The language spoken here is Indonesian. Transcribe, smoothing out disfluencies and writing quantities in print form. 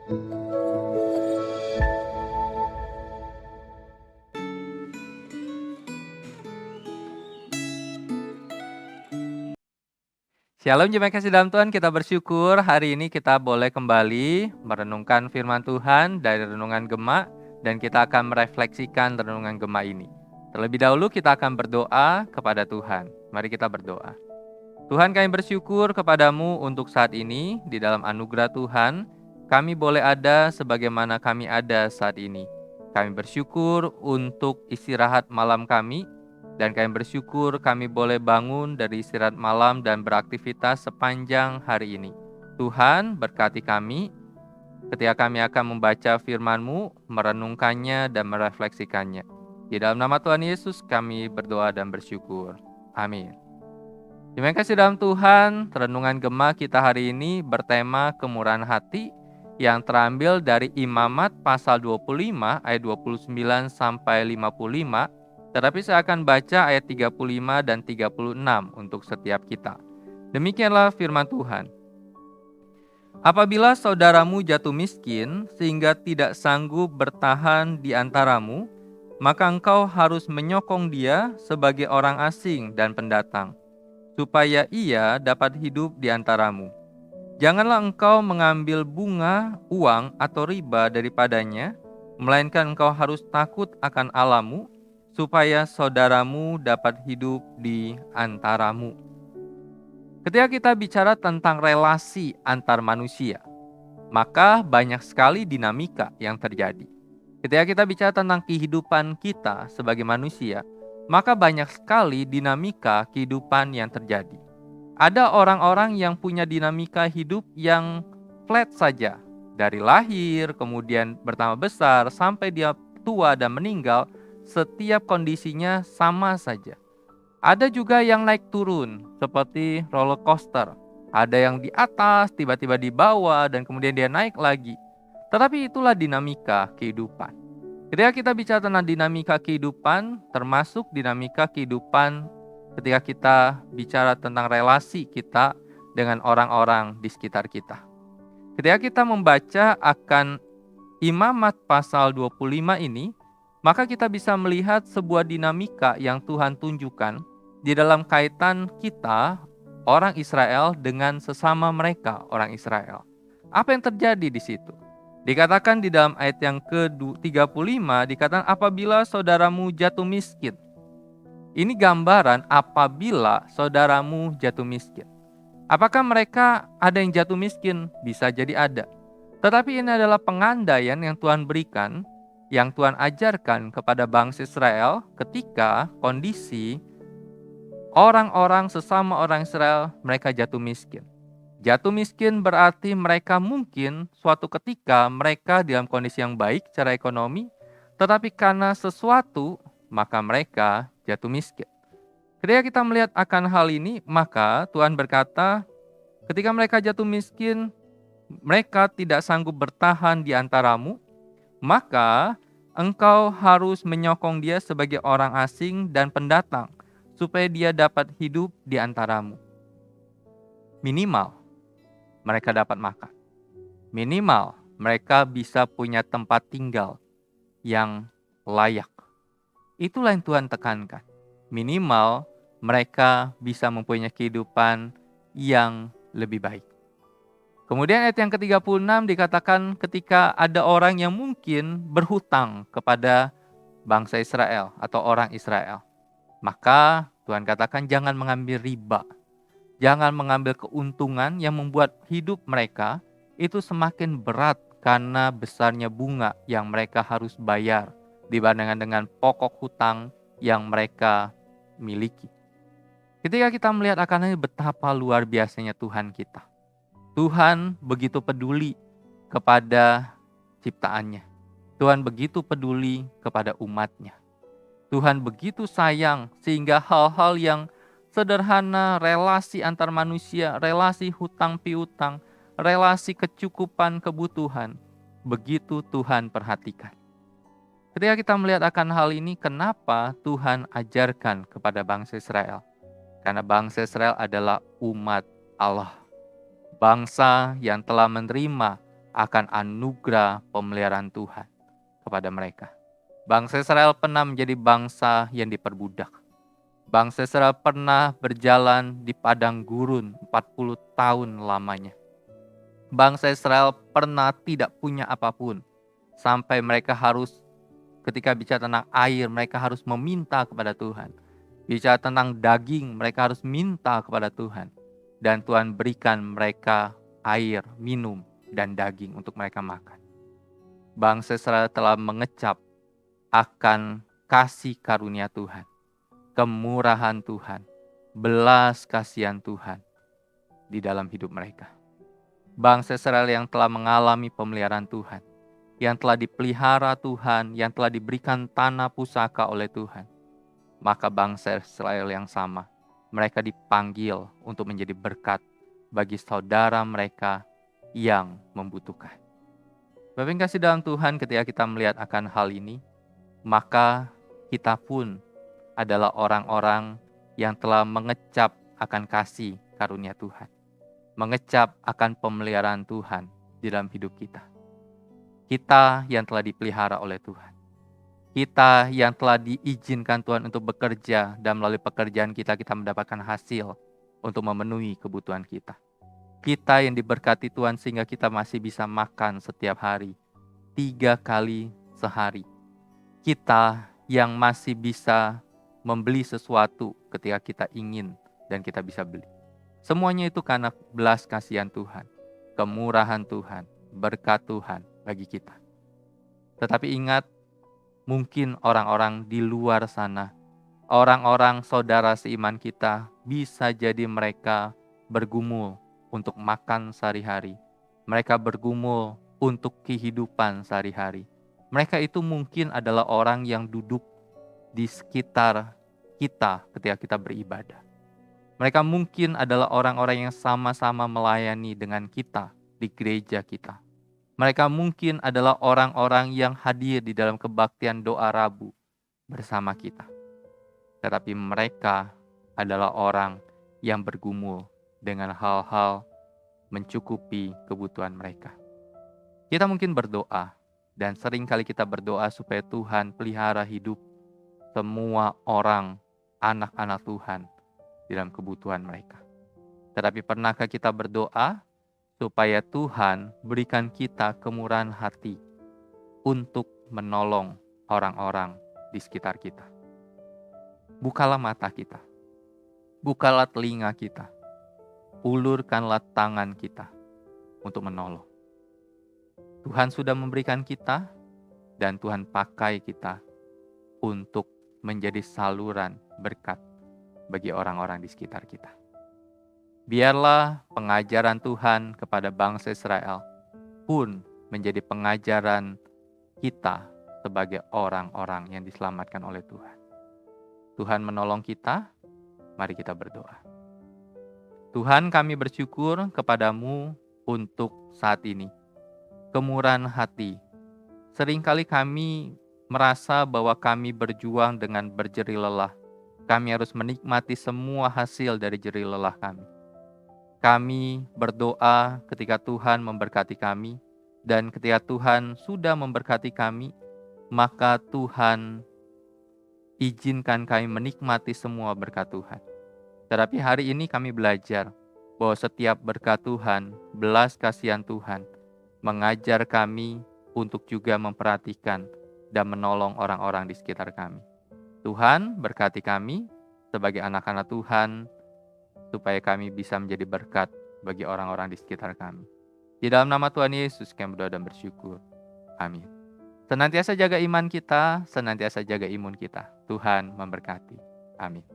Shalom jemaat kasih dalam Tuhan, kita bersyukur hari ini kita boleh kembali merenungkan firman Tuhan dari Renungan Gema dan kita akan merefleksikan Renungan Gema ini. Terlebih dahulu kita akan berdoa kepada Tuhan. Mari kita berdoa. Tuhan, kami bersyukur kepadamu untuk saat ini di dalam anugerah Tuhan, kami boleh ada sebagaimana kami ada saat ini. Kami bersyukur untuk istirahat malam kami, dan kami bersyukur kami boleh bangun dari istirahat malam dan beraktivitas sepanjang hari ini. Tuhan, berkati kami ketika kami akan membaca firman-Mu, merenungkannya dan merefleksikannya. Di dalam nama Tuhan Yesus kami berdoa dan bersyukur. Amin. Terima kasih dalam Tuhan, renungan Gema kita hari ini bertema kemurahan hati yang terambil dari Imamat pasal 25 ayat 29 sampai 55. Tetapi saya akan baca ayat 35 dan 36 untuk setiap kita. Demikianlah firman Tuhan. Apabila saudaramu jatuh miskin sehingga tidak sanggup bertahan di antaramu, maka engkau harus menyokong dia sebagai orang asing dan pendatang, supaya ia dapat hidup di antaramu. Janganlah engkau mengambil bunga, uang, atau riba daripadanya, melainkan engkau harus takut akan Allahmu, supaya saudaramu dapat hidup di antaramu. Ketika kita bicara tentang relasi antar manusia, maka banyak sekali dinamika yang terjadi. Ketika kita bicara tentang kehidupan kita sebagai manusia, maka banyak sekali dinamika kehidupan yang terjadi. Ada orang-orang yang punya dinamika hidup yang flat saja. Dari lahir, kemudian bertambah besar, sampai dia tua dan meninggal, setiap kondisinya sama saja. Ada juga yang naik turun, seperti roller coaster. Ada yang di atas, tiba-tiba di bawah, dan kemudian dia naik lagi. Tetapi itulah dinamika kehidupan. Ketika kita bicara tentang dinamika kehidupan, termasuk dinamika kehidupan ketika kita bicara tentang relasi kita dengan orang-orang di sekitar kita. Ketika kita membaca akan Imamat pasal 25 ini, maka kita bisa melihat sebuah dinamika yang Tuhan tunjukkan di dalam kaitan kita, orang Israel, dengan sesama mereka, orang Israel. Apa yang terjadi di situ? Dikatakan di dalam ayat yang ke-35, dikatakan apabila saudaramu jatuh miskin. Ini gambaran apabila saudaramu jatuh miskin. Apakah mereka ada yang jatuh miskin? Bisa jadi ada. Tetapi ini adalah pengandaian yang Tuhan berikan, yang Tuhan ajarkan kepada bangsa Israel ketika kondisi orang-orang sesama orang Israel mereka jatuh miskin. Jatuh miskin berarti mereka mungkin suatu ketika mereka dalam kondisi yang baik secara ekonomi, tetapi karena sesuatu maka mereka jatuh miskin. Ketika kita melihat akan hal ini, maka Tuhan berkata, ketika mereka jatuh miskin, mereka tidak sanggup bertahan di antaramu, maka engkau harus menyokong dia sebagai orang asing dan pendatang, supaya dia dapat hidup di antaramu. Minimal, mereka dapat makan. Minimal, mereka bisa punya tempat tinggal yang layak. Itulah yang Tuhan tekankan. Minimal, mereka bisa mempunyai kehidupan yang lebih baik. Kemudian ayat yang ke-36 dikatakan ketika ada orang yang mungkin berhutang kepada bangsa Israel atau orang Israel. Maka Tuhan katakan jangan mengambil riba. Jangan mengambil keuntungan yang membuat hidup mereka itu semakin berat karena besarnya bunga yang mereka harus bayar dibandingkan dengan pokok hutang yang mereka miliki. Ketika kita melihat akan ini betapa luar biasanya Tuhan kita. Tuhan begitu peduli kepada ciptaannya. Tuhan begitu peduli kepada umatnya. Tuhan begitu sayang sehingga hal-hal yang sederhana, relasi antar manusia, relasi hutang piutang, relasi kecukupan kebutuhan, begitu Tuhan perhatikan. Ketika kita melihat akan hal ini, kenapa Tuhan ajarkan kepada bangsa Israel? Karena bangsa Israel adalah umat Allah. Bangsa yang telah menerima akan anugerah pemeliharaan Tuhan kepada mereka. Bangsa Israel pernah menjadi bangsa yang diperbudak. Bangsa Israel pernah berjalan di padang gurun 40 tahun lamanya. Bangsa Israel pernah tidak punya apapun. Sampai mereka harus, ketika bicara tentang air, mereka harus meminta kepada Tuhan. Bicara tentang daging, mereka harus minta kepada Tuhan. Dan Tuhan berikan mereka air, minum, dan daging untuk mereka makan. Bangsa Israel telah mengecap akan kasih karunia Tuhan, kemurahan Tuhan, belas kasihan Tuhan di dalam hidup mereka. Bangsa Israel yang telah mengalami pemeliharaan Tuhan, yang telah dipelihara Tuhan, yang telah diberikan tanah pusaka oleh Tuhan. Maka bangsa Israel yang sama, mereka dipanggil untuk menjadi berkat bagi saudara mereka yang membutuhkan. Bapak yang kasih dalam Tuhan, ketika kita melihat akan hal ini, maka kita pun adalah orang-orang yang telah mengecap akan kasih karunia Tuhan, mengecap akan pemeliharaan Tuhan di dalam hidup kita. Kita yang telah dipelihara oleh Tuhan, kita yang telah diizinkan Tuhan untuk bekerja, dan melalui pekerjaan kita mendapatkan hasil untuk memenuhi kebutuhan kita. Kita yang diberkati Tuhan sehingga kita masih bisa makan setiap hari, 3 kali sehari. Kita yang masih bisa membeli sesuatu ketika kita ingin dan kita bisa beli. Semuanya itu karena belas kasihan Tuhan, kemurahan Tuhan, berkat Tuhan bagi kita. Tetapi ingat, mungkin orang-orang di luar sana, orang-orang saudara seiman kita, bisa jadi mereka bergumul untuk makan sehari-hari. Mereka bergumul untuk kehidupan sehari-hari. Mereka itu mungkin adalah orang yang duduk di sekitar kita ketika kita beribadah. Mereka mungkin adalah orang-orang yang sama-sama melayani dengan kita di gereja kita. Mereka mungkin adalah orang-orang yang hadir di dalam kebaktian doa Rabu bersama kita. Tetapi mereka adalah orang yang bergumul dengan hal-hal mencukupi kebutuhan mereka. Kita mungkin berdoa, dan sering kali kita berdoa supaya Tuhan pelihara hidup semua orang, anak-anak Tuhan dalam kebutuhan mereka. Tetapi pernahkah kita berdoa supaya Tuhan berikan kita kemurahan hati untuk menolong orang-orang di sekitar kita? Bukalah mata kita, bukalah telinga kita, ulurkanlah tangan kita untuk menolong. Tuhan sudah memberikan kita, dan Tuhan pakai kita untuk menjadi saluran berkat bagi orang-orang di sekitar kita. Biarlah pengajaran Tuhan kepada bangsa Israel pun menjadi pengajaran kita sebagai orang-orang yang diselamatkan oleh Tuhan. Tuhan menolong kita, mari kita berdoa. Tuhan, kami bersyukur kepadamu untuk saat ini. Kemurahan hati. Seringkali kami merasa bahwa kami berjuang dengan berjerih lelah. Kami harus menikmati semua hasil dari jerih lelah kami. Kami berdoa ketika Tuhan memberkati kami, dan ketika Tuhan sudah memberkati kami, maka Tuhan izinkan kami menikmati semua berkat Tuhan. Tetapi hari ini kami belajar bahwa setiap berkat Tuhan, belas kasihan Tuhan, mengajar kami untuk juga memperhatikan dan menolong orang-orang di sekitar kami. Tuhan berkati kami sebagai anak-anak Tuhan, supaya kami bisa menjadi berkat bagi orang-orang di sekitar kami. Di dalam nama Tuhan Yesus kami berdoa dan bersyukur. Amin. Senantiasa jaga iman kita, senantiasa jaga imun kita. Tuhan memberkati. Amin.